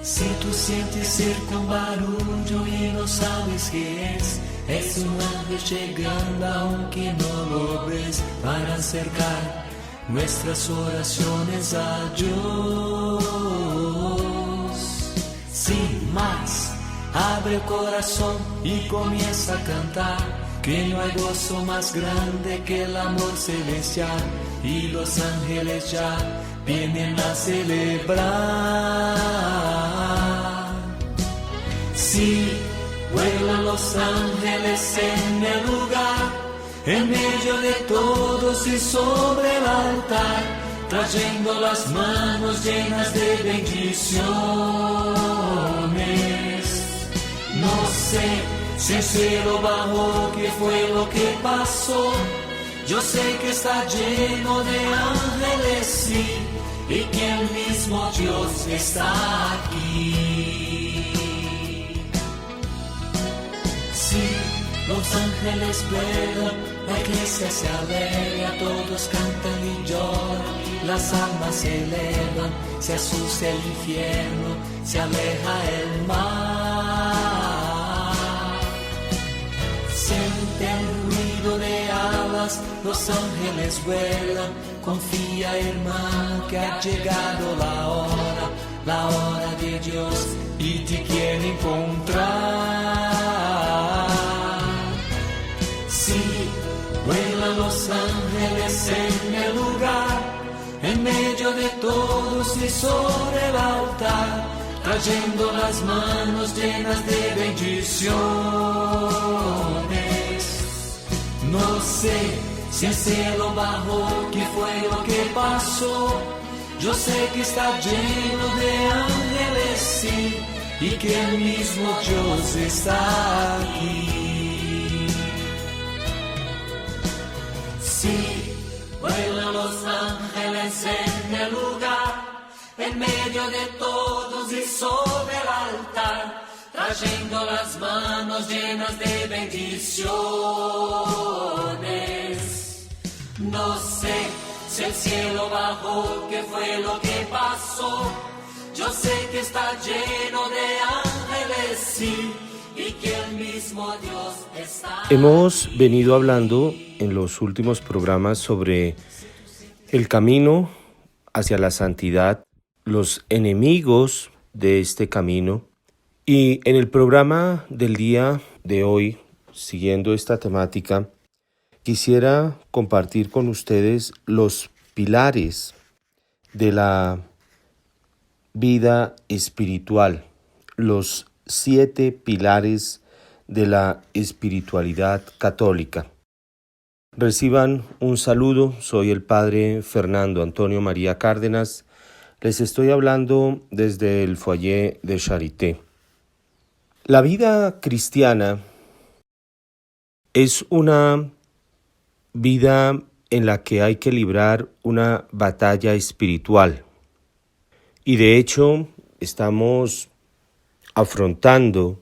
Si tú sientes cerca un barullo y no sabes qué es un ángel llegando aunque no lo ves, para acercar nuestras oraciones a Dios. Sin más, abre el corazón y comienza a cantar, que no hay gozo más grande que el amor celestial, y los ángeles ya vienen a celebrar. Sí, vuelan los ángeles en el lugar, en medio de todos y sobre el altar, trayendo las manos llenas de bendiciones. No sé si el cielo bajó, qué fue lo que pasó. Yo sé que está lleno de ángeles, sí, y que el mismo Dios está aquí. Sí, los ángeles vuelan, la iglesia se alegra, todos cantan y lloran, las almas se elevan, se asusta el infierno, se aleja el mar. Siente el ruido de alas, los ángeles vuelan, confía hermano que ha llegado la hora de Dios, y te quiere encontrar. Sí, vuelan los ángeles en el lugar, en medio de todos y sobre el altar, trayendo las manos llenas de bendiciones. No sé si el cielo bajó, qué fue lo que pasó. Yo sé que está lleno de ángeles, sí, y que el mismo Dios está aquí. Sí, vuelan los ángeles en el lugar, en medio de todos y sobre el altar, trayendo las manos llenas de bendiciones. No sé si el cielo bajó, qué fue lo que pasó. Yo sé que está lleno de ángeles, sí, y que el mismo Dios está. Hemos venido hablando en los últimos programas sobre el camino hacia la santidad, los enemigos de este camino. Y en el programa del día de hoy, siguiendo esta temática, quisiera compartir con ustedes los pilares de la vida espiritual, los 7 pilares de la espiritualidad católica. Reciban un saludo, soy el Padre Fernando Antonio María Cárdenas. Les estoy hablando desde el foyer de Charité. La vida cristiana es una vida en la que hay que librar una batalla espiritual. Y de hecho, estamos afrontando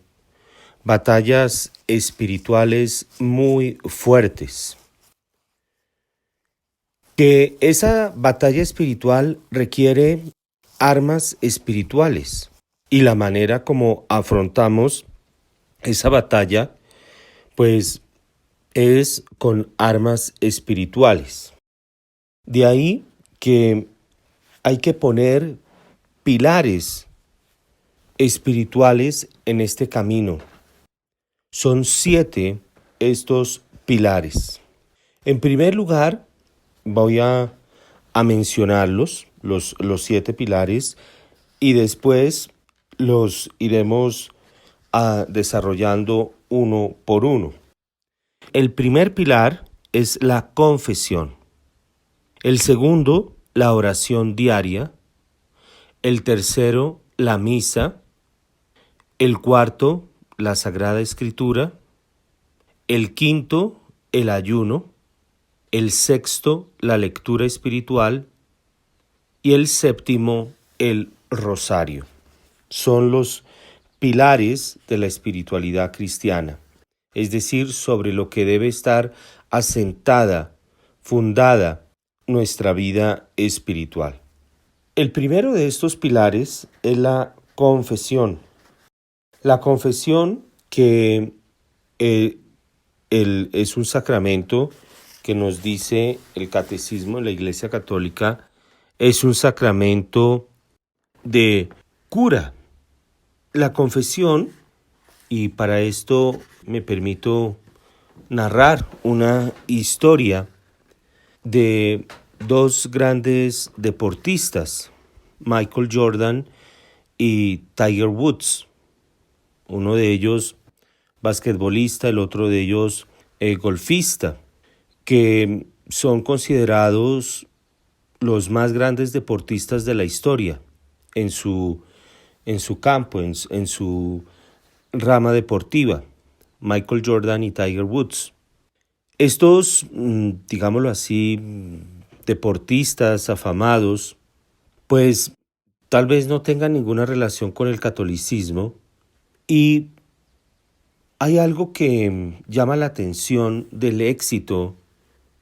batallas espirituales muy fuertes. Que esa batalla espiritual requiere armas espirituales. Y la manera como afrontamos esa batalla, pues, es con armas espirituales. De ahí que hay que poner pilares espirituales en este camino. Son 7 estos pilares. En primer lugar, voy a mencionarlos, los 7 pilares, y después los iremos desarrollando uno por uno. El primer pilar es la confesión. El segundo, la oración diaria. El tercero, la misa. El cuarto, la Sagrada Escritura. El quinto, el ayuno. El sexto, la lectura espiritual. Y el séptimo, el rosario. Son los pilares de la espiritualidad cristiana, es decir, sobre lo que debe estar asentada, fundada nuestra vida espiritual. El primero de estos pilares es la Confesión. La confesión, que es un sacramento que nos dice el catecismo de la Iglesia Católica, es un sacramento de cura. La confesión, y para esto me permito narrar una historia de dos grandes deportistas, Michael Jordan y Tiger Woods. Uno de ellos basquetbolista, el otro de ellos golfista, que son considerados los más grandes deportistas de la historia en su campo, en su rama deportiva, Michael Jordan y Tiger Woods. Estos, digámoslo así, deportistas afamados, pues tal vez no tengan ninguna relación con el catolicismo, y hay algo que llama la atención del éxito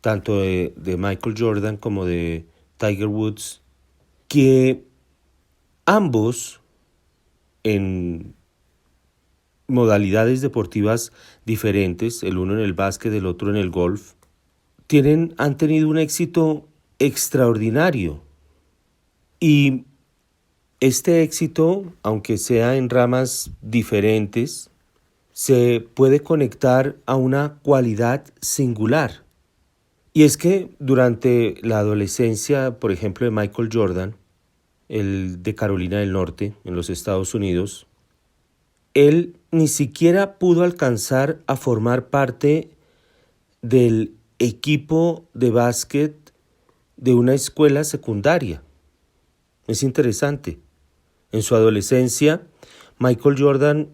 tanto de Michael Jordan como de Tiger Woods, que ambos, en modalidades deportivas diferentes, el uno en el básquet, el otro en el golf, han tenido un éxito extraordinario. Y este éxito, aunque sea en ramas diferentes, se puede conectar a una cualidad singular. Y es que durante la adolescencia, por ejemplo, de Michael Jordan, el de Carolina del Norte, en los Estados Unidos, él ni siquiera pudo alcanzar a formar parte del equipo de básquet de una escuela secundaria. Es interesante. En su adolescencia, Michael Jordan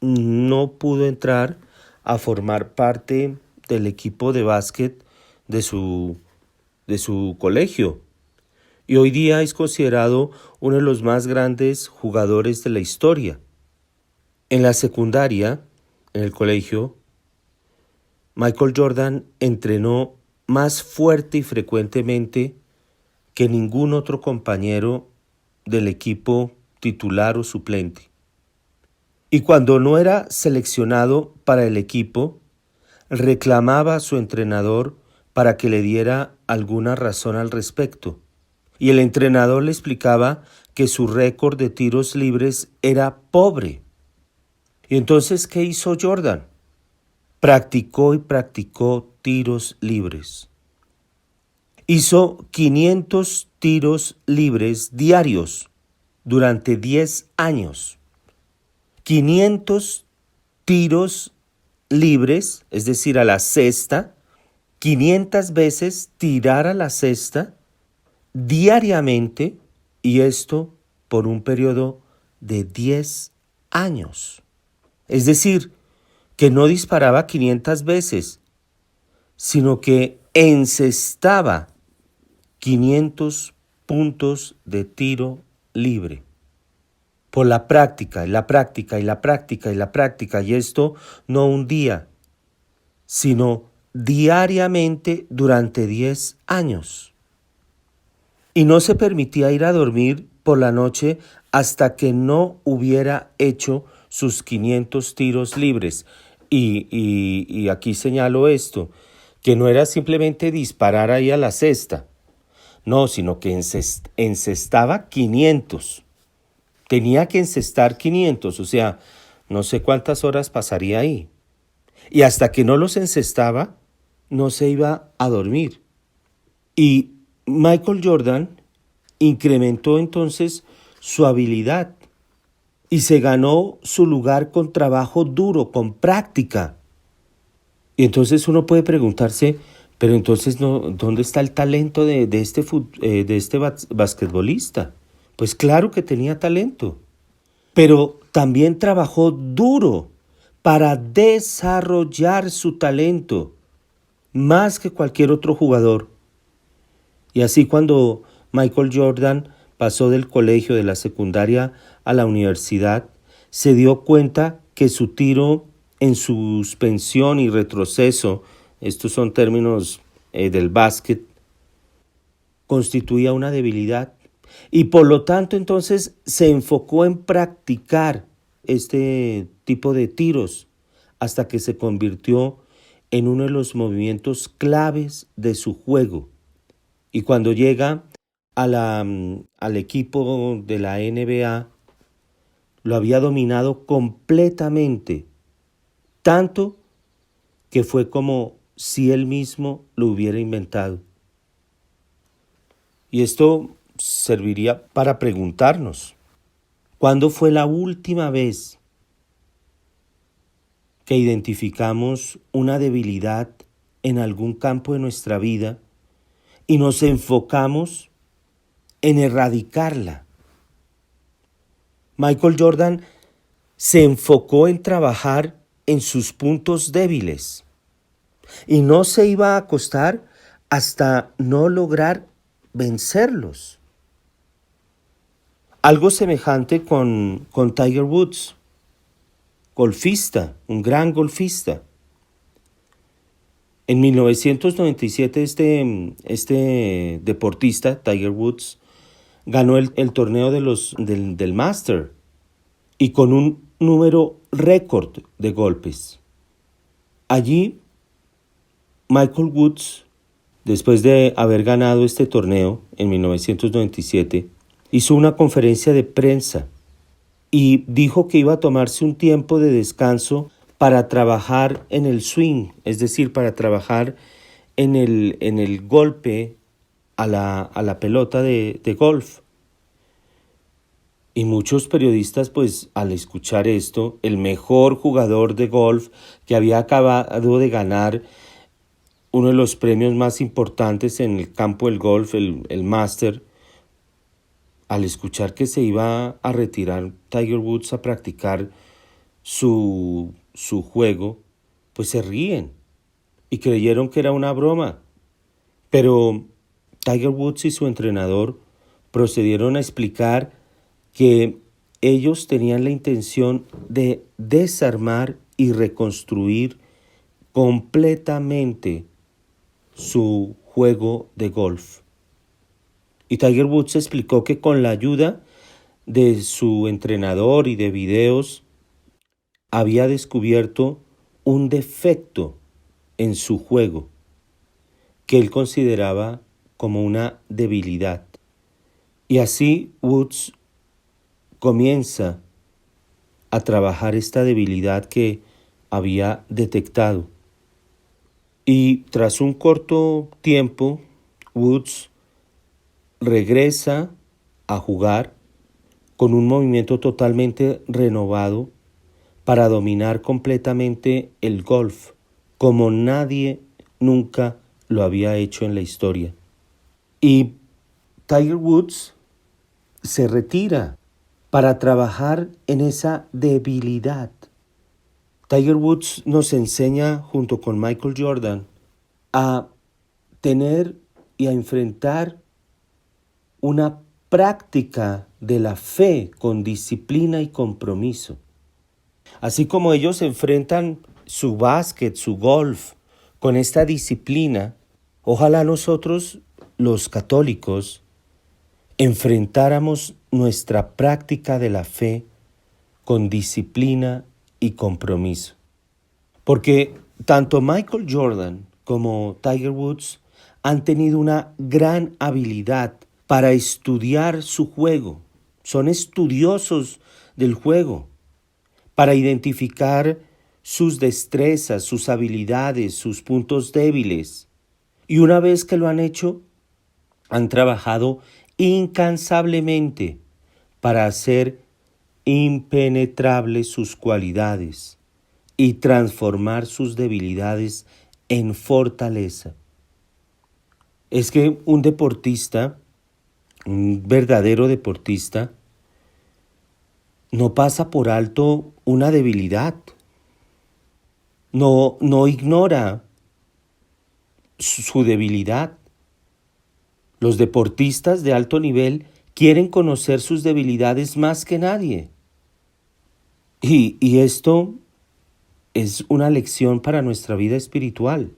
no pudo entrar a formar parte del equipo de básquet de su colegio. Y hoy día es considerado uno de los más grandes jugadores de la historia. En la secundaria, en el colegio, Michael Jordan entrenó más fuerte y frecuentemente que ningún otro compañero del equipo titular o suplente. Y cuando no era seleccionado para el equipo, reclamaba a su entrenador para que le diera alguna razón al respecto. Y el entrenador le explicaba que su récord de tiros libres era pobre. Y entonces, ¿qué hizo Jordan? Practicó y practicó tiros libres. Hizo 500 tiros libres diarios durante 10 años. 500 tiros libres, es decir, a la cesta, 500 veces tirar a la cesta diariamente, y esto por un periodo de 10 años. Es decir, que no disparaba 500 veces, sino que encestaba 500 puntos de tiro libre. Por la práctica, y la práctica, y la práctica, y la práctica, y esto no un día, sino diariamente durante 10 años. Y no se permitía ir a dormir por la noche hasta que no hubiera hecho sus 500 tiros libres. Y aquí señalo esto, que no era simplemente disparar ahí a la cesta, no, sino que encestaba 500. Tenía que encestar 500, o sea, no sé cuántas horas pasaría ahí. Y hasta que no los encestaba, no se iba a dormir. Y Michael Jordan incrementó entonces su habilidad y se ganó su lugar con trabajo duro, con práctica. Y entonces uno puede preguntarse, pero entonces ¿dónde está el talento de este basquetbolista? Pues claro que tenía talento, pero también trabajó duro para desarrollar su talento, más que cualquier otro jugador. Y así cuando Michael Jordan pasó del colegio, de la secundaria a la universidad, se dio cuenta que su tiro en suspensión y retroceso, estos son términos del básquet, constituía una debilidad. Y por lo tanto entonces se enfocó en practicar este tipo de tiros hasta que se convirtió en uno de los movimientos claves de su juego. Y cuando llega al equipo de la NBA, lo había dominado completamente, tanto que fue como si él mismo lo hubiera inventado. Y esto serviría para preguntarnos, ¿cuándo fue la última vez que identificamos una debilidad en algún campo de nuestra vida y nos enfocamos en erradicarla? Michael Jordan se enfocó en trabajar en sus puntos débiles y no se iba a acostar hasta no lograr vencerlos. Algo semejante con Tiger Woods, golfista, un gran golfista. En 1997 este deportista, Tiger Woods, ganó el torneo del Master y con un número récord de golpes. Allí, Michael Woods, después de haber ganado este torneo en 1997, hizo una conferencia de prensa y dijo que iba a tomarse un tiempo de descanso para trabajar en el swing, es decir, para trabajar en el golpe a la pelota de golf. Y muchos periodistas, pues al escuchar esto, el mejor jugador de golf que había acabado de ganar uno de los premios más importantes en el campo del golf, el Master, al escuchar que se iba a retirar Tiger Woods a practicar su juego, pues se ríen y creyeron que era una broma. Pero Tiger Woods y su entrenador procedieron a explicar que ellos tenían la intención de desarmar y reconstruir completamente su juego de golf. Y Tiger Woods explicó que con la ayuda de su entrenador y de videos había descubierto un defecto en su juego que él consideraba como una debilidad. Y así Woods comienza a trabajar esta debilidad que había detectado. Y tras un corto tiempo, Woods regresa a jugar con un movimiento totalmente renovado para dominar completamente el golf, como nadie nunca lo había hecho en la historia. Y Tiger Woods se retira para trabajar en esa debilidad. Tiger Woods nos enseña, junto con Michael Jordan, a tener y a enfrentar una práctica de la fe con disciplina y compromiso. Así como ellos enfrentan su básquet, su golf, con esta disciplina, ojalá nosotros, los católicos, enfrentáramos nuestra práctica de la fe con disciplina y compromiso. Porque tanto Michael Jordan como Tiger Woods han tenido una gran habilidad para estudiar su juego. Son estudiosos del juego, para identificar sus destrezas, sus habilidades, sus puntos débiles. Y una vez que lo han hecho, han trabajado incansablemente para hacer impenetrables sus cualidades y transformar sus debilidades en fortaleza. Es que un deportista, un verdadero deportista, no pasa por alto una debilidad, no ignora su debilidad. Los deportistas de alto nivel quieren conocer sus debilidades más que nadie. Y esto es una lección para nuestra vida espiritual.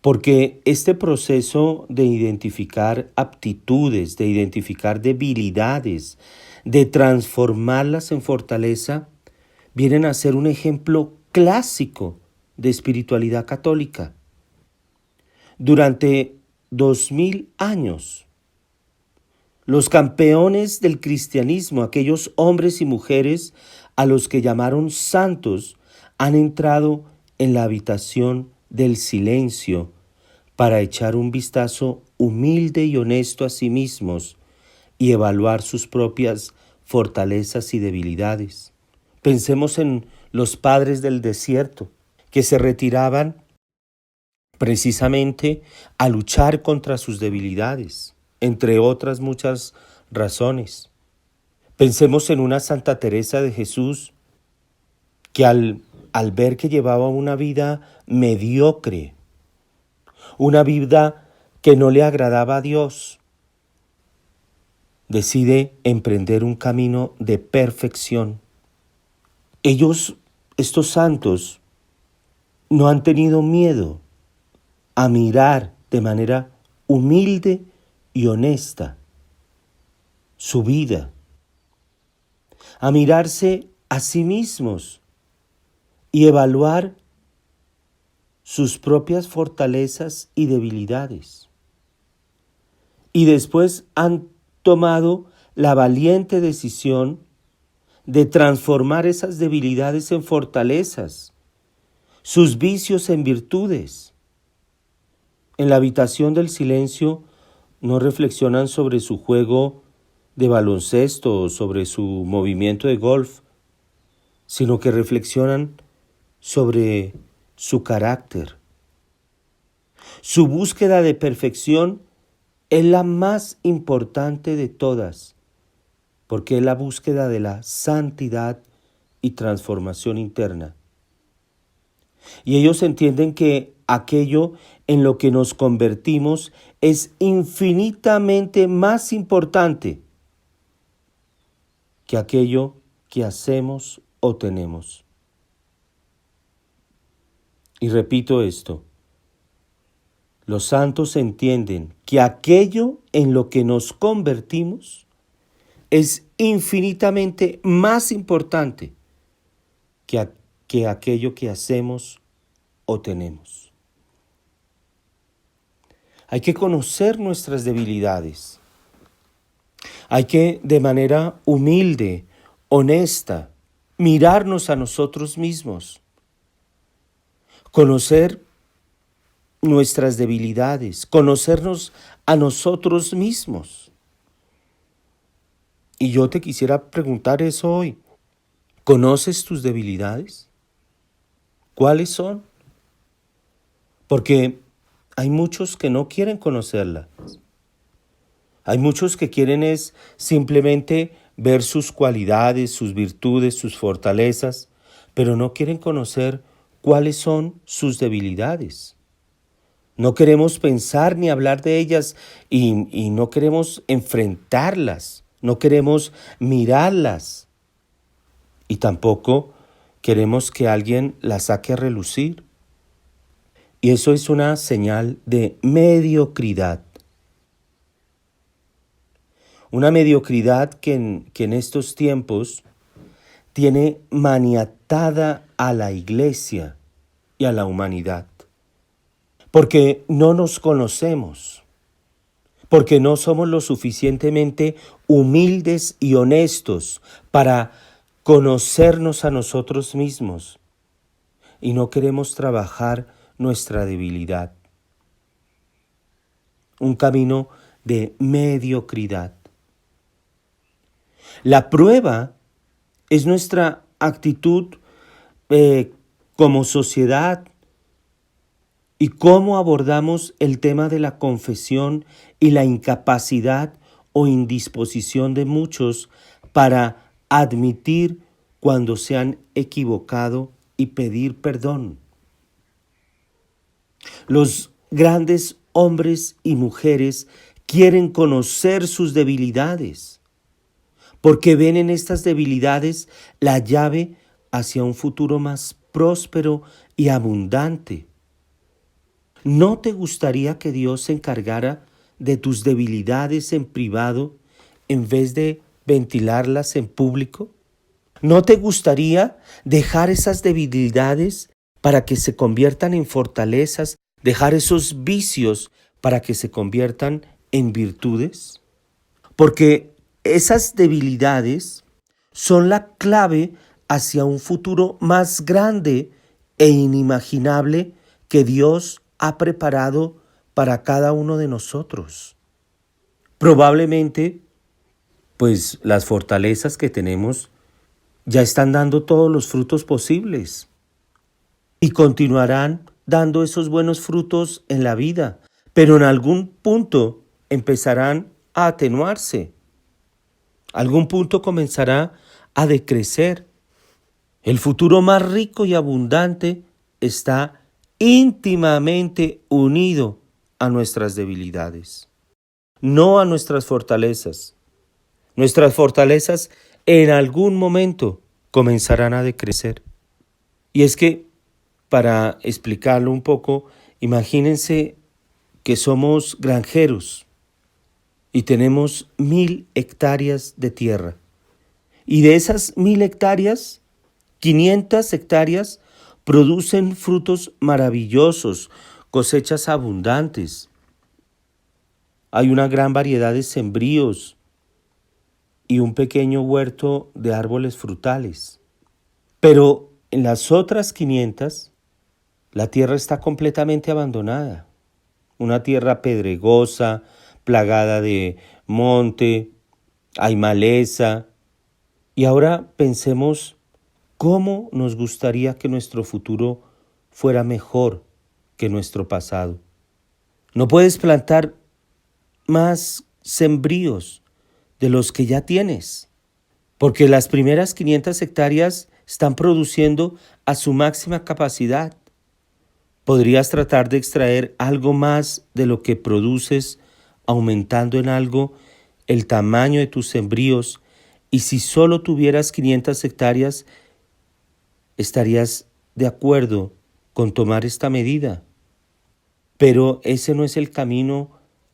Porque este proceso de identificar aptitudes, de identificar debilidades, de transformarlas en fortaleza, vienen a ser un ejemplo clásico de espiritualidad católica. Durante 2000 años, los campeones del cristianismo, aquellos hombres y mujeres a los que llamaron santos, han entrado en la habitación del silencio para echar un vistazo humilde y honesto a sí mismos y evaluar sus propias fortalezas y debilidades. Pensemos en los padres del desierto, que se retiraban precisamente a luchar contra sus debilidades, entre otras muchas razones. Pensemos en una Santa Teresa de Jesús que al ver que llevaba una vida mediocre, una vida que no le agradaba a Dios, decide emprender un camino de perfección. Estos santos, no han tenido miedo a mirar de manera humilde y honesta su vida, a mirarse a sí mismos y evaluar sus propias fortalezas y debilidades. Y después han tomado la valiente decisión de transformar esas debilidades en fortalezas, sus vicios en virtudes. En la habitación del silencio no reflexionan sobre su juego de baloncesto o sobre su movimiento de golf, sino que reflexionan sobre su carácter. Su búsqueda de perfección es la más importante de todas, porque es la búsqueda de la santidad y transformación interna. Y ellos entienden que aquello en lo que nos convertimos es infinitamente más importante que aquello que hacemos o tenemos. Y repito esto, los santos entienden que aquello en lo que nos convertimos es infinitamente más importante que aquello que hacemos o tenemos. Hay que conocer nuestras debilidades. Hay que, de manera humilde, honesta, mirarnos a nosotros mismos, conocer nuestras debilidades, conocernos a nosotros mismos. Y yo te quisiera preguntar eso hoy. ¿Conoces tus debilidades? ¿Cuáles son? Porque hay muchos que no quieren conocerlas. Hay muchos que quieren es simplemente ver sus cualidades, sus virtudes, sus fortalezas, pero no quieren conocer cuáles son sus debilidades. No queremos pensar ni hablar de ellas y no queremos enfrentarlas, no queremos mirarlas y tampoco queremos que alguien las saque a relucir. Y eso es una señal de mediocridad. Una mediocridad que en estos tiempos tiene maniatada a la iglesia y a la humanidad. Porque no nos conocemos, porque no somos lo suficientemente humildes y honestos para conocernos a nosotros mismos y no queremos trabajar nuestra debilidad. Un camino de mediocridad. La prueba es nuestra actitud como sociedad y cómo abordamos el tema de la confesión y la incapacidad o indisposición de muchos para admitir cuando se han equivocado y pedir perdón. Los grandes hombres y mujeres quieren conocer sus debilidades, porque ven en estas debilidades la llave hacia un futuro más próspero y abundante. ¿No te gustaría que Dios se encargara de tus debilidades en privado en vez de ventilarlas en público? ¿No te gustaría dejar esas debilidades para que se conviertan en fortalezas, dejar esos vicios para que se conviertan en virtudes? Porque esas debilidades son la clave hacia un futuro más grande e inimaginable que Dios ha preparado para cada uno de nosotros. Probablemente, pues las fortalezas que tenemos ya están dando todos los frutos posibles y continuarán dando esos buenos frutos en la vida, pero en algún punto empezarán a atenuarse. Algún punto comenzará a decrecer. El futuro más rico y abundante está íntimamente unido a nuestras debilidades, no a nuestras fortalezas. Nuestras fortalezas en algún momento comenzarán a decrecer. Y es que, para explicarlo un poco, imagínense que somos granjeros y tenemos 1,000 hectáreas de tierra. Y de esas 1,000 hectáreas, 500 hectáreas producen frutos maravillosos, cosechas abundantes. Hay una gran variedad de sembríos y un pequeño huerto de árboles frutales. Pero en las otras 500, la tierra está completamente abandonada. Una tierra pedregosa, plagada de monte, hay maleza. Y ahora pensemos cómo nos gustaría que nuestro futuro fuera mejor que nuestro pasado. No puedes plantar más sembríos de los que ya tienes, porque las primeras 500 hectáreas están produciendo a su máxima capacidad. Podrías tratar de extraer algo más de lo que produces, aumentando en algo el tamaño de tus sembríos, y si solo tuvieras 500 hectáreas, estarías de acuerdo con tomar esta medida. Pero ese no es el camino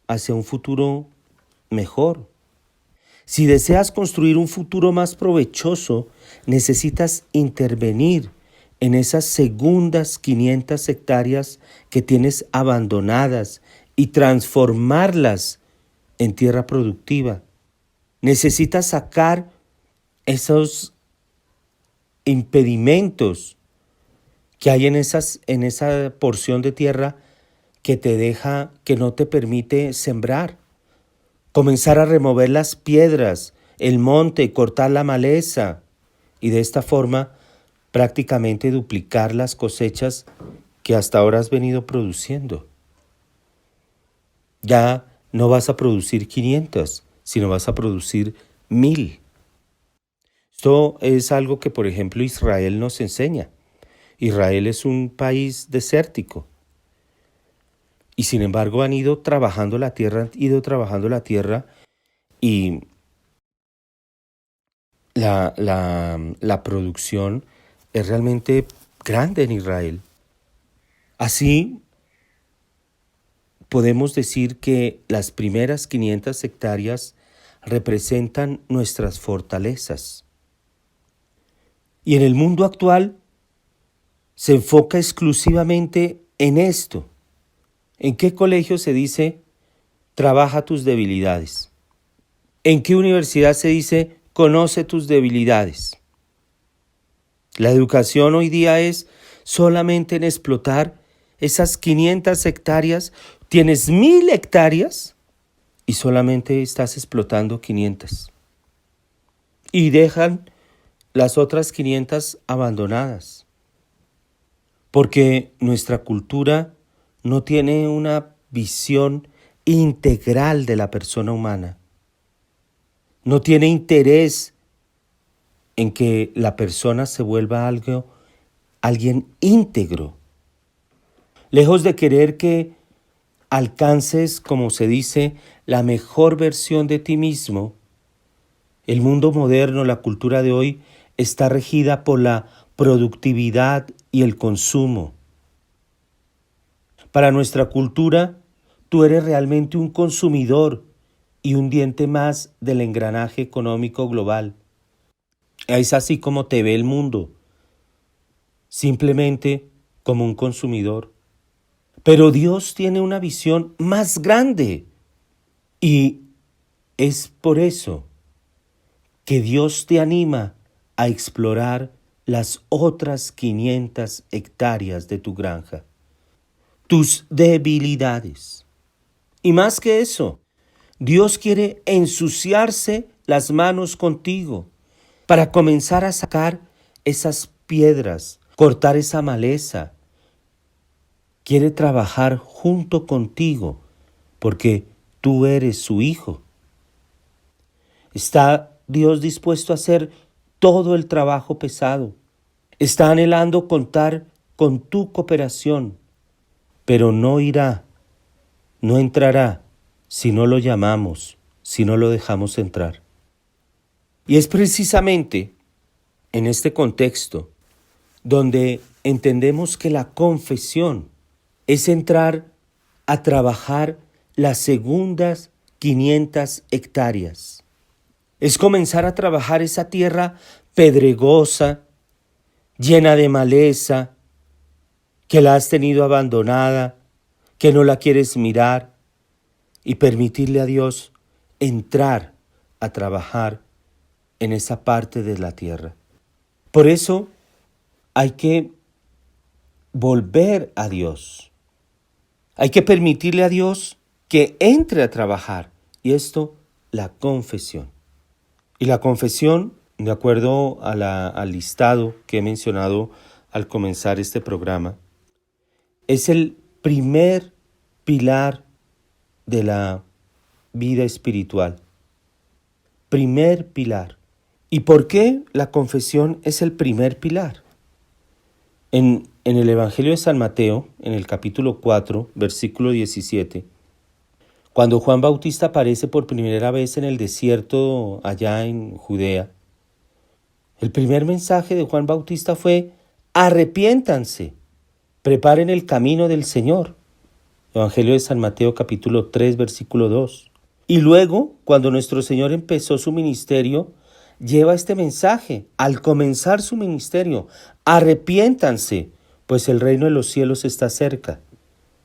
hacia un futuro mejor. Si deseas construir un futuro más provechoso, necesitas intervenir en esas segundas 500 hectáreas que tienes abandonadas y transformarlas en tierra productiva. Necesitas sacar esos impedimentos que hay en esa porción de tierra que no te permite sembrar. Comenzar a remover las piedras, el monte, cortar la maleza y de esta forma prácticamente duplicar las cosechas que hasta ahora has venido produciendo. Ya no vas a producir 500, sino vas a producir 1,000. Esto es algo que, por ejemplo, Israel nos enseña. Israel es un país desértico. Y sin embargo han ido trabajando la tierra y la producción es realmente grande en Israel. Así podemos decir que las primeras 500 hectáreas representan nuestras fortalezas. Y en el mundo actual se enfoca exclusivamente en esto. ¿En qué colegio se dice, trabaja tus debilidades? ¿En qué universidad se dice, conoce tus debilidades? La educación hoy día es solamente en explotar esas 500 hectáreas. Tienes 1,000 hectáreas y solamente estás explotando 500. Y dejan las otras 500 abandonadas. Porque nuestra cultura no tiene una visión integral de la persona humana. No tiene interés en que la persona se vuelva alguien íntegro. Lejos de querer que alcances, como se dice, la mejor versión de ti mismo, el mundo moderno, la cultura de hoy, está regida por la productividad y el consumo. Para nuestra cultura, tú eres realmente un consumidor y un diente más del engranaje económico global. Es así como te ve el mundo, simplemente como un consumidor. Pero Dios tiene una visión más grande y es por eso que Dios te anima a explorar las otras 500 hectáreas de tu granja, tus debilidades. Y más que eso, Dios quiere ensuciarse las manos contigo para comenzar a sacar esas piedras, cortar esa maleza. Quiere trabajar junto contigo porque tú eres su hijo. Está Dios dispuesto a hacer todo el trabajo pesado. Está anhelando contar con tu cooperación, pero no irá, no entrará si no lo llamamos, si no lo dejamos entrar. Y es precisamente en este contexto donde entendemos que la confesión es entrar a trabajar las segundas 500 hectáreas. Es comenzar a trabajar esa tierra pedregosa, llena de maleza, que la has tenido abandonada, que no la quieres mirar, y permitirle a Dios entrar a trabajar en esa parte de la tierra. Por eso hay que volver a Dios. Hay que permitirle a Dios que entre a trabajar. Y esto, la confesión. Y la confesión, de acuerdo al listado que he mencionado al comenzar este programa, es el primer pilar de la vida espiritual. Primer pilar. ¿Y por qué la confesión es el primer pilar? En el Evangelio de San Mateo, en el capítulo 4, versículo 17, cuando Juan Bautista aparece por primera vez en el desierto allá en Judea, el primer mensaje de Juan Bautista fue: arrepiéntanse, preparen el camino del Señor. Evangelio de San Mateo capítulo 3, versículo 2. Y luego, cuando nuestro Señor empezó su ministerio, lleva este mensaje al comenzar su ministerio: arrepiéntanse, pues el reino de los cielos está cerca.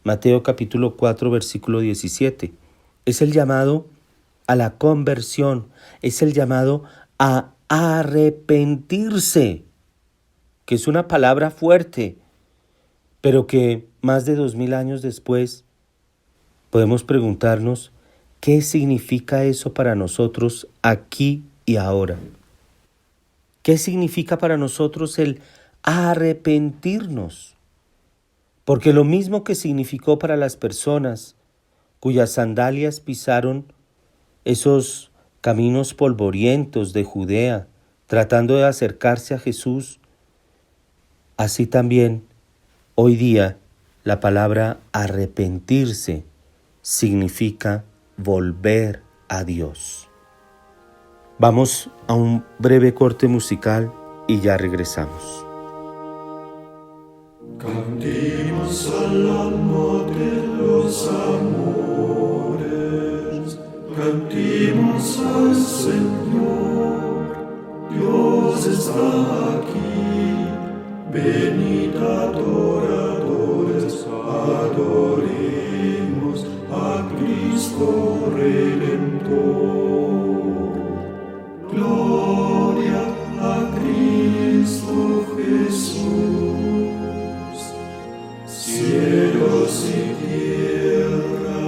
Mateo capítulo 4, versículo 17. Es el llamado a la conversión, es el llamado a arrepentirse, que es una palabra fuerte, pero que más de 2000 años después podemos preguntarnos qué significa eso para nosotros aquí y ahora. ¿Qué significa para nosotros el arrepentirnos? Porque lo mismo que significó para las personas cuyas sandalias pisaron esos caminos polvorientos de Judea, tratando de acercarse a Jesús, así también hoy día la palabra arrepentirse significa volver a Dios. Vamos a un breve corte musical y ya regresamos. Cantemos al amo de los amores, cantemos al Señor. Dios está aquí, venid adoradores, adoremos a Cristo Redentor. Gloria a Cristo Jesús. Cielos y tierra,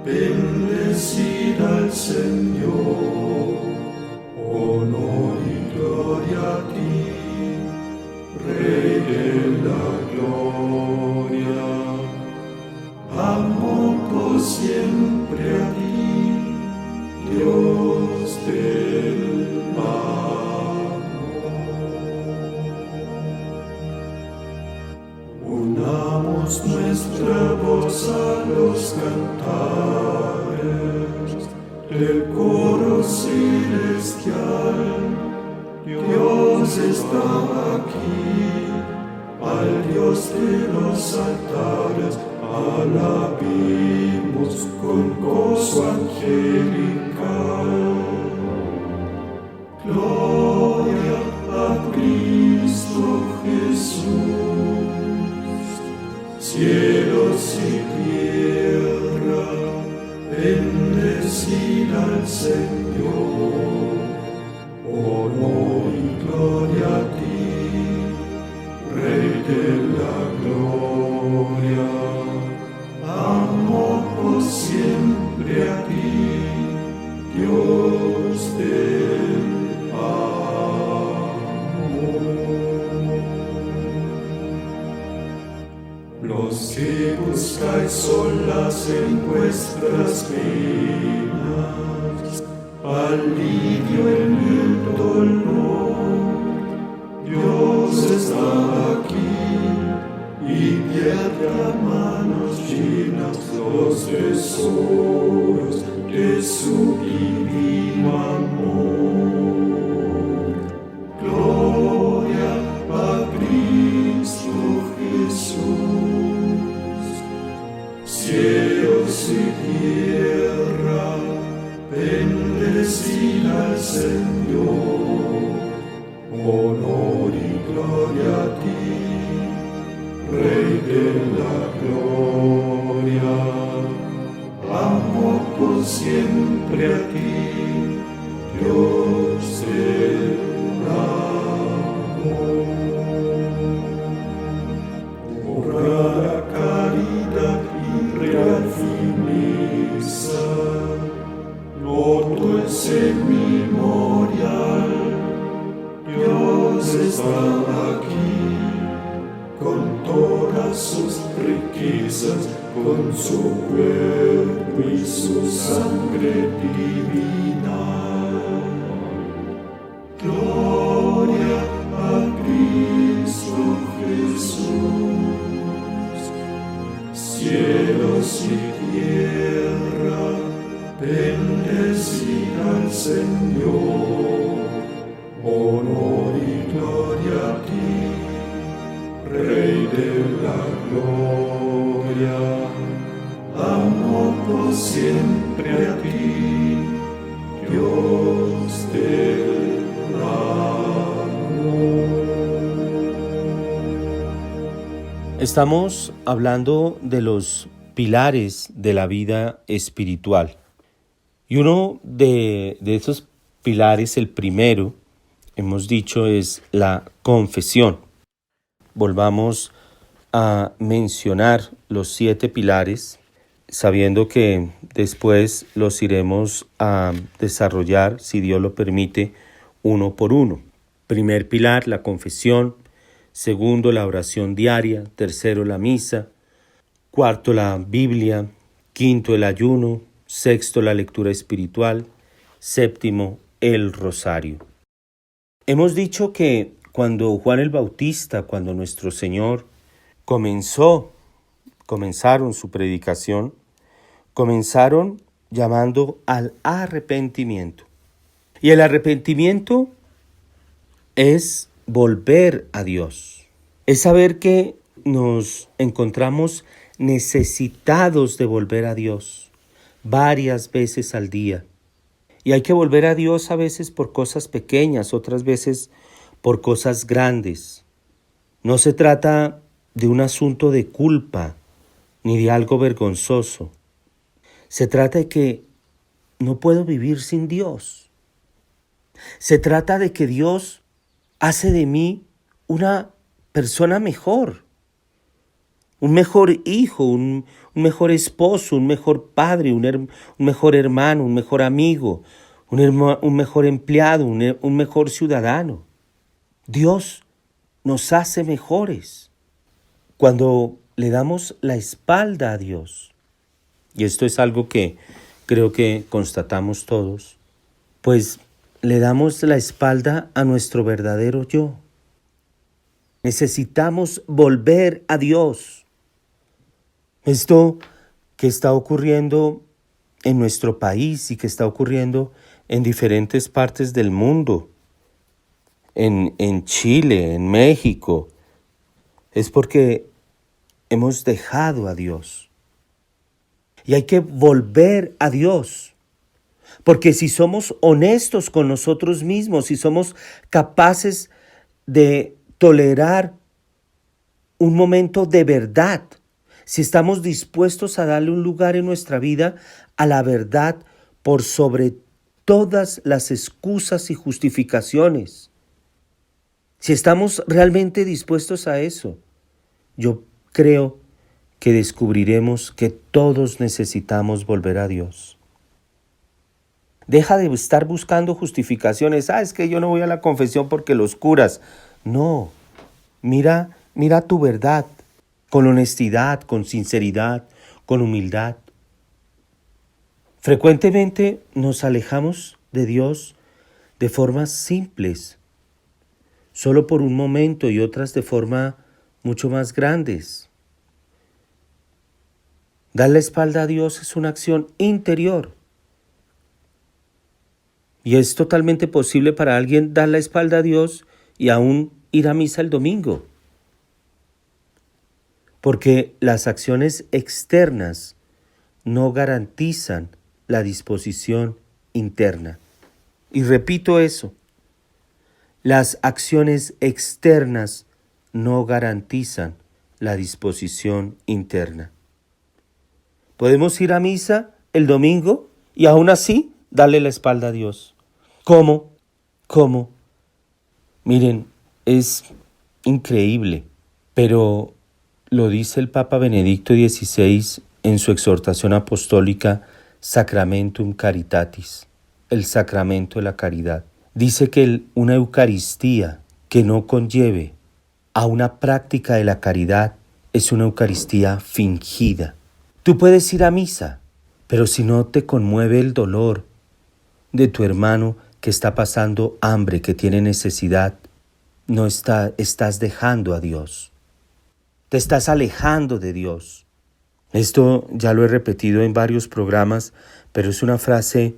bendecid al Señor. Honor y gloria a ti, Rey de la gloria. Amor por siempre a ti, Dios del amor. Unamos nuestra voz a los cantares del coro celestial. Dios está aquí, al Dios de los altares, alabemos con gozo angelical. Gloria a Cristo Jesús. Cielos y tierra, bendecid al Señor. Honor y gloria a ti, Rey de la gloria. Amor por siempre a ti, Dios del amor. Los que buscáis solas en vuestras penas, alivio en el dolor, Dios está aquí y pierde a manos llenas los tesoros de su divino amor. Gloria a Cristo Jesús. Cielos y tierra, bendecid al Señor. Honor y gloria a ti, Rey de la gloria. Amor por siempre a ti, Dios del amor. Obra caridad y real fineza, todo es en memorial. Dios está aquí con todas sus riquezas, con su cuerpo y su sangre divina. Gloria a Cristo Jesús. Cielos y tierra, bendecid al Señor. Honor y gloria a ti, Rey de la gloria. Amor por siempre a ti, Dios del amor. Estamos hablando de los pilares de la vida espiritual. Y uno de esos pilares, el primero, hemos dicho, es la confesión. Volvamos a mencionar los 7 pilares, sabiendo que después los iremos a desarrollar, si Dios lo permite, uno por uno. Primer pilar, la confesión. Segundo, la oración diaria. Tercero, la misa. Cuarto, la Biblia. Quinto, el ayuno. Sexto, la lectura espiritual. Séptimo, el rosario. Hemos dicho que cuando Juan el Bautista, cuando nuestro Señor comenzaron su predicación, comenzaron llamando al arrepentimiento. Y el arrepentimiento es volver a Dios. Es saber que nos encontramos necesitados de volver a Dios varias veces al día. Y hay que volver a Dios a veces por cosas pequeñas, otras veces por cosas grandes. No se trata de un asunto de culpa ni de algo vergonzoso. Se trata de que no puedo vivir sin Dios. Se trata de que Dios hace de mí una persona mejor, un mejor hijo, un mejor esposo, un mejor padre, un mejor hermano, un mejor amigo, un mejor empleado, un mejor ciudadano. Dios nos hace mejores cuando le damos la espalda a Dios. Y esto es algo que creo que constatamos todos, pues le damos la espalda a nuestro verdadero yo. Necesitamos volver a Dios. Esto que está ocurriendo en nuestro país y que está ocurriendo en diferentes partes del mundo, en Chile, en México, es porque hemos dejado a Dios. Y hay que volver a Dios. Porque si somos honestos con nosotros mismos, si somos capaces de tolerar un momento de verdad, si estamos dispuestos a darle un lugar en nuestra vida a la verdad por sobre todas las excusas y justificaciones, si estamos realmente dispuestos a eso, yo creo que descubriremos que todos necesitamos volver a Dios. Deja de estar buscando justificaciones. Es que yo no voy a la confesión porque los curas. No, mira tu verdad, con honestidad, con sinceridad, con humildad. Frecuentemente nos alejamos de Dios de formas simples, solo por un momento, y otras de forma mucho más grandes. Dar la espalda a Dios es una acción interior. Y es totalmente posible para alguien dar la espalda a Dios y aún ir a misa el domingo. Porque las acciones externas no garantizan la disposición interna. Y repito eso, las acciones externas no garantizan la disposición interna. Podemos ir a misa el domingo y aún así darle la espalda a Dios. ¿Cómo? Miren, es increíble, pero lo dice el Papa Benedicto XVI en su exhortación apostólica Sacramentum Caritatis, el sacramento de la caridad. Dice que una Eucaristía que no conlleve a una práctica de la caridad es una Eucaristía fingida. Tú puedes ir a misa, pero si no te conmueve el dolor de tu hermano que está pasando hambre, que tiene necesidad, estás dejando a Dios. Te estás alejando de Dios. Esto ya lo he repetido en varios programas, pero es una frase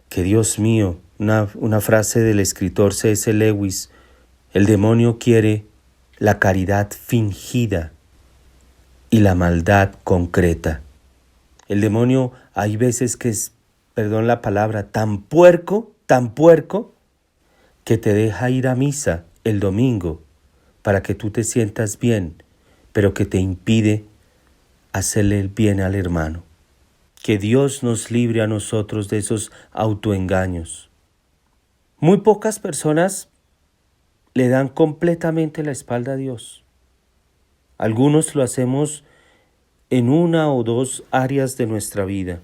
que, Dios mío, una frase del escritor C.S. Lewis. El demonio quiere la caridad fingida y la maldad concreta. El demonio hay veces que es, perdón la palabra, tan puerco, que te deja ir a misa el domingo para que tú te sientas bien, pero que te impide hacerle el bien al hermano. Que Dios nos libre a nosotros de esos autoengaños. Muy pocas personas le dan completamente la espalda a Dios. Algunos lo hacemos en una o dos áreas de nuestra vida.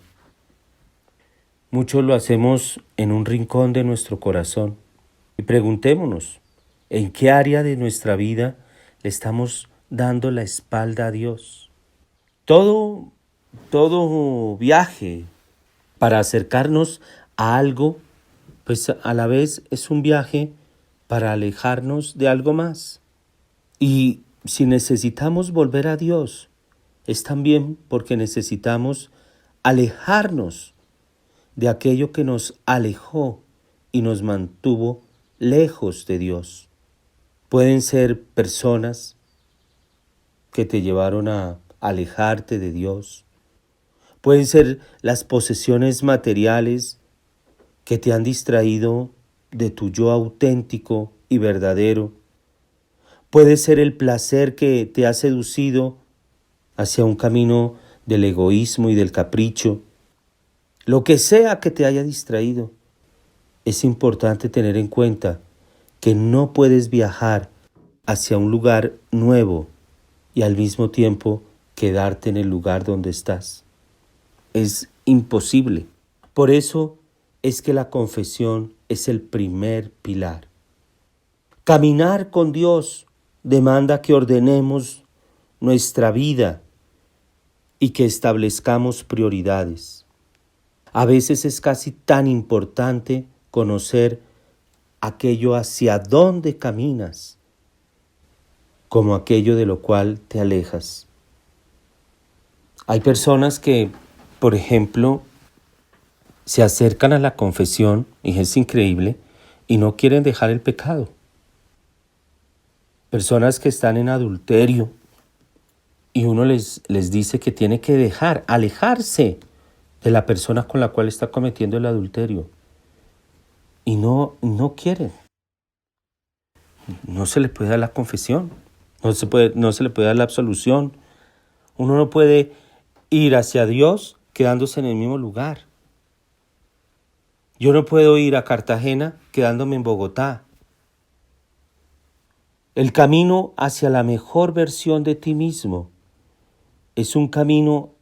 Muchos lo hacemos en un rincón de nuestro corazón. Y preguntémonos, ¿en qué área de nuestra vida le estamos dando la espalda a Dios? Todo viaje para acercarnos a algo, pues a la vez es un viaje para alejarnos de algo más. Y si necesitamos volver a Dios, es también porque necesitamos alejarnos de aquello que nos alejó y nos mantuvo lejos de Dios. Pueden ser personas que te llevaron a alejarte de Dios. Pueden ser las posesiones materiales que te han distraído de tu yo auténtico y verdadero. Puede ser el placer que te ha seducido hacia un camino del egoísmo y del capricho. Lo que sea que te haya distraído, es importante tener en cuenta que no puedes viajar hacia un lugar nuevo y al mismo tiempo quedarte en el lugar donde estás. Es imposible. Por eso es que la confesión es el primer pilar. Caminar con Dios demanda que ordenemos nuestra vida y que establezcamos prioridades. A veces es casi tan importante conocer aquello hacia dónde caminas como aquello de lo cual te alejas. Hay personas que, por ejemplo, se acercan a la confesión, y es increíble, y no quieren dejar el pecado. Personas que están en adulterio y uno les dice que tiene que alejarse de la persona con la cual está cometiendo el adulterio. Y no quieren. No se le puede dar la confesión, no se le puede dar la absolución. Uno no puede ir hacia Dios quedándose en el mismo lugar. Yo no puedo ir a Cartagena quedándome en Bogotá. El camino hacia la mejor versión de ti mismo es un camino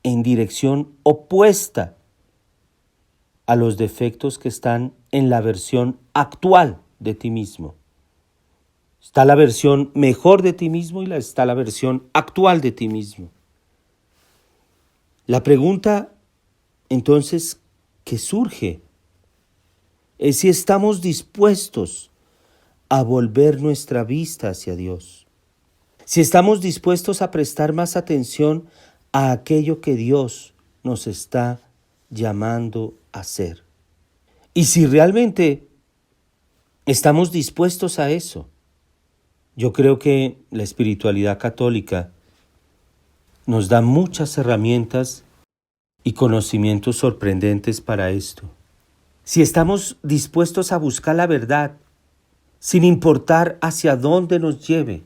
en dirección opuesta a los defectos que están en la versión actual de ti mismo. Está la versión mejor de ti mismo y está la versión actual de ti mismo. La pregunta entonces que surge es si estamos dispuestos a volver nuestra vista hacia Dios. Si estamos dispuestos a prestar más atención a aquello que Dios nos está llamando a hacer. Y si realmente estamos dispuestos a eso, yo creo que la espiritualidad católica nos da muchas herramientas y conocimientos sorprendentes para esto. Si estamos dispuestos a buscar la verdad, sin importar hacia dónde nos lleve,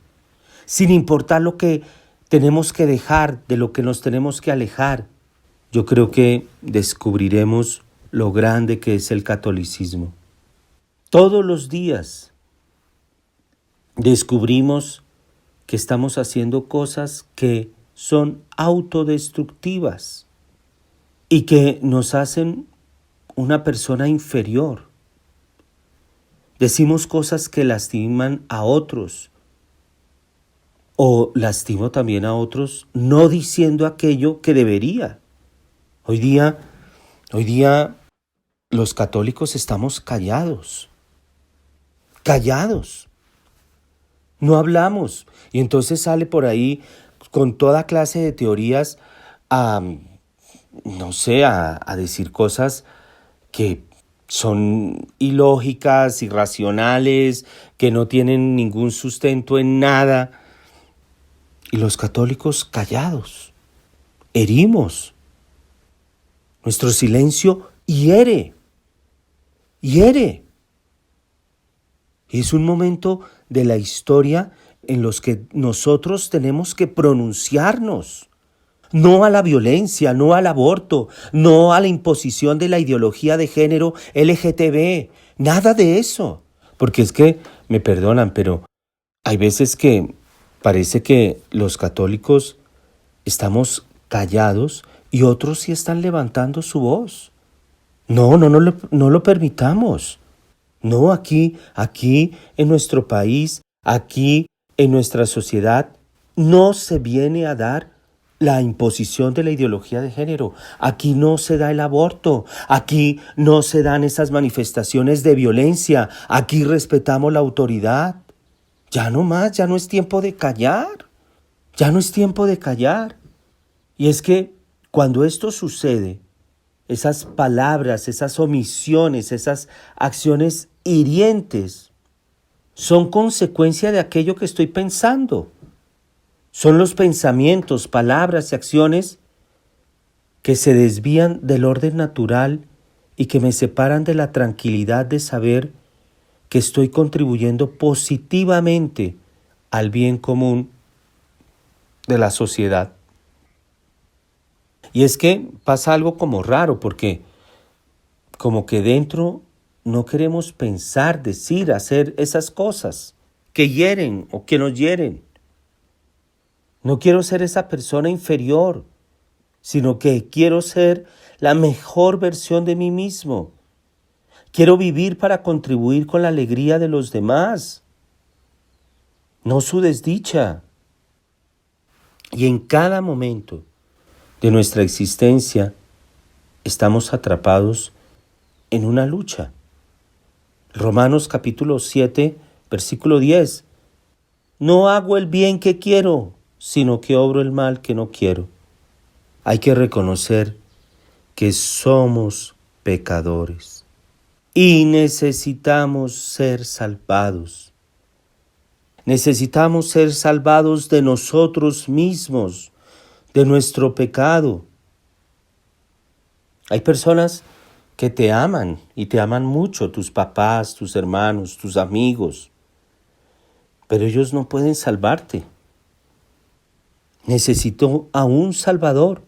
sin importar lo que tenemos que dejar, de lo que nos tenemos que alejar, yo creo que descubriremos lo grande que es el catolicismo. Todos los días descubrimos que estamos haciendo cosas que son autodestructivas y que nos hacen una persona inferior. Decimos cosas que lastiman a otros o lastimo también a otros no diciendo aquello que debería. Hoy día los católicos estamos callados. No hablamos. Y entonces sale por ahí con toda clase de teorías a decir cosas que son ilógicas, irracionales, que no tienen ningún sustento en nada. Y los católicos callados, herimos. Nuestro silencio hiere. Es un momento de la historia en los que nosotros tenemos que pronunciarnos. No a la violencia, no al aborto, no a la imposición de la ideología de género LGTB, nada de eso. Porque es que, me perdonan, pero hay veces que parece que los católicos estamos callados y otros sí están levantando su voz. No lo permitamos. No, aquí en nuestro país, aquí en nuestra sociedad, no se viene a dar la imposición de la ideología de género. Aquí no se da el aborto. Aquí no se dan esas manifestaciones de violencia. Aquí respetamos la autoridad. Ya no más, ya no es tiempo de callar. Y es que cuando esto sucede, esas palabras, esas omisiones, esas acciones hirientes, son consecuencia de aquello que estoy pensando. Son los pensamientos, palabras y acciones que se desvían del orden natural y que me separan de la tranquilidad de saber que estoy contribuyendo positivamente al bien común de la sociedad. Y es que pasa algo como raro, porque como que dentro no queremos pensar, decir, hacer esas cosas que hieren o que nos hieren. No quiero ser esa persona inferior, sino que quiero ser la mejor versión de mí mismo. Quiero vivir para contribuir con la alegría de los demás, no su desdicha. Y en cada momento de nuestra existencia estamos atrapados en una lucha. Romanos capítulo 7, versículo 10. No hago el bien que quiero, sino que obro el mal que no quiero. Hay que reconocer que somos pecadores y necesitamos ser salvados. Necesitamos ser salvados de nosotros mismos, de nuestro pecado. Hay personas que te aman y te aman mucho, tus papás, tus hermanos, tus amigos, pero ellos no pueden salvarte. Necesito a un Salvador.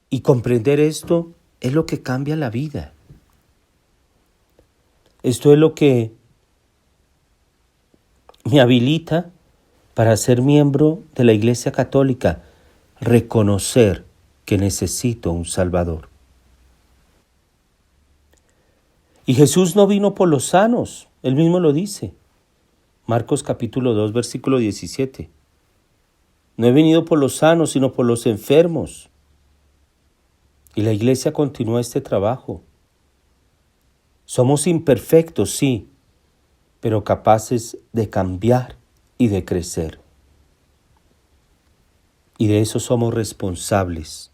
Y comprender esto es lo que cambia la vida. Esto es lo que me habilita para ser miembro de la Iglesia Católica, reconocer que necesito un Salvador. Y Jesús no vino por los sanos, Él mismo lo dice. Marcos capítulo 2, versículo 17. No he venido por los sanos, sino por los enfermos. Y la Iglesia continúa este trabajo. Somos imperfectos, sí, pero capaces de cambiar y de crecer. Y de eso somos responsables,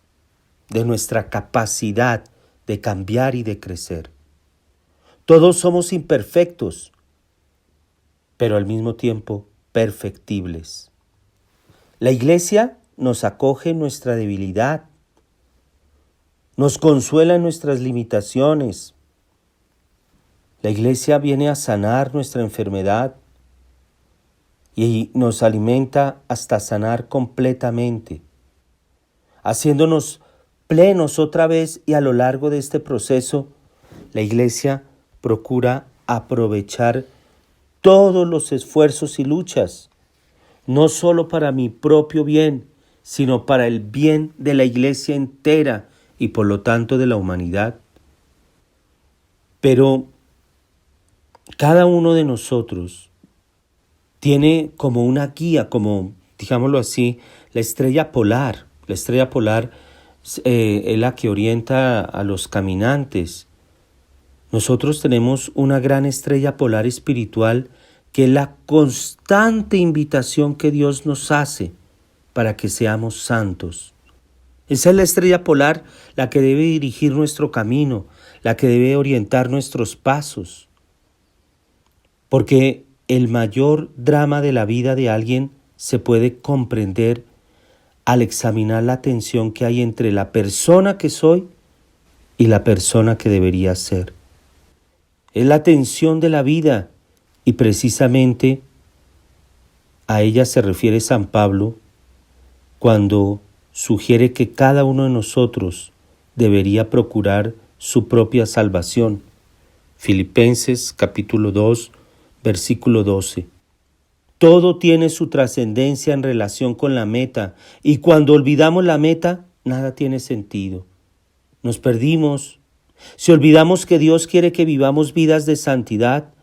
de nuestra capacidad de cambiar y de crecer. Todos somos imperfectos, pero al mismo tiempo perfectibles. La Iglesia nos acoge en nuestra debilidad, nos consuela en nuestras limitaciones. La Iglesia viene a sanar nuestra enfermedad y nos alimenta hasta sanar completamente, haciéndonos plenos otra vez, y a lo largo de este proceso, la Iglesia procura aprovechar todos los esfuerzos y luchas, no solo para mi propio bien, sino para el bien de la Iglesia entera y por lo tanto de la humanidad. Pero cada uno de nosotros tiene como una guía, como, digámoslo así, la estrella polar. La estrella polar es la que orienta a los caminantes. Nosotros tenemos una gran estrella polar espiritual que es la constante invitación que Dios nos hace para que seamos santos. Esa es la estrella polar, la que debe dirigir nuestro camino, la que debe orientar nuestros pasos. Porque el mayor drama de la vida de alguien se puede comprender al examinar la tensión que hay entre la persona que soy y la persona que debería ser. Es la tensión de la vida, y precisamente a ella se refiere San Pablo cuando sugiere que cada uno de nosotros debería procurar su propia salvación. Filipenses capítulo 2, versículo 12. Todo tiene su trascendencia en relación con la meta, y cuando olvidamos la meta, nada tiene sentido. Nos perdimos. Si olvidamos que Dios quiere que vivamos vidas de santidad,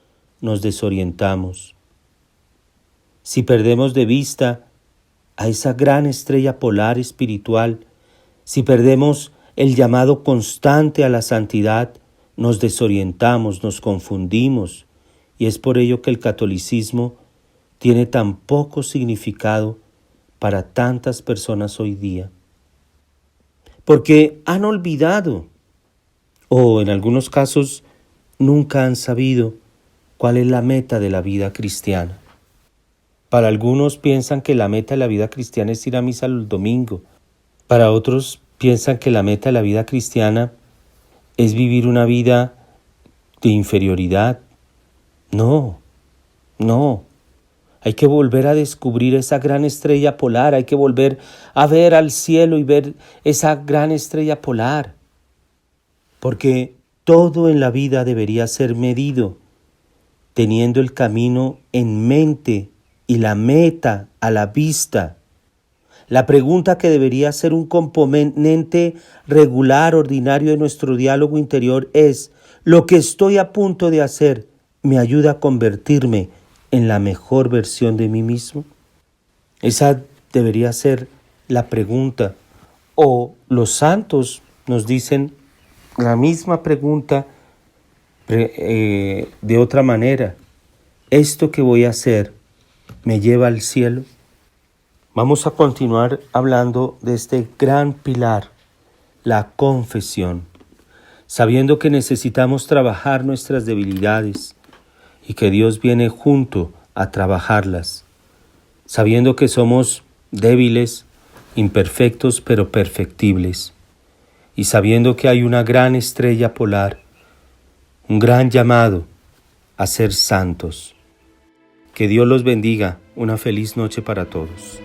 nos desorientamos. Si perdemos de vista a esa gran estrella polar espiritual, si perdemos el llamado constante a la santidad, nos desorientamos, nos confundimos, y es por ello que el catolicismo tiene tan poco significado para tantas personas hoy día. Porque han olvidado, o en algunos casos nunca han sabido cuál es la meta de la vida cristiana. Para algunos piensan que la meta de la vida cristiana es ir a misa el domingo. Para otros piensan que la meta de la vida cristiana es vivir una vida de inferioridad. No. Hay que volver a descubrir esa gran estrella polar, hay que volver a ver al cielo y ver esa gran estrella polar. Porque todo en la vida debería ser medido, teniendo el camino en mente y la meta a la vista. La pregunta que debería ser un componente regular, ordinario de nuestro diálogo interior es: ¿lo que estoy a punto de hacer me ayuda a convertirme en la mejor versión de mí mismo? Esa debería ser la pregunta. O los santos nos dicen la misma pregunta de otra manera. ¿Esto que voy a hacer me lleva al cielo? Vamos a continuar hablando de este gran pilar, la confesión, sabiendo que necesitamos trabajar nuestras debilidades y que Dios viene junto a trabajarlas, sabiendo que somos débiles, imperfectos pero perfectibles, y sabiendo que hay una gran estrella polar, un gran llamado a ser santos. Que Dios los bendiga. Una feliz noche para todos.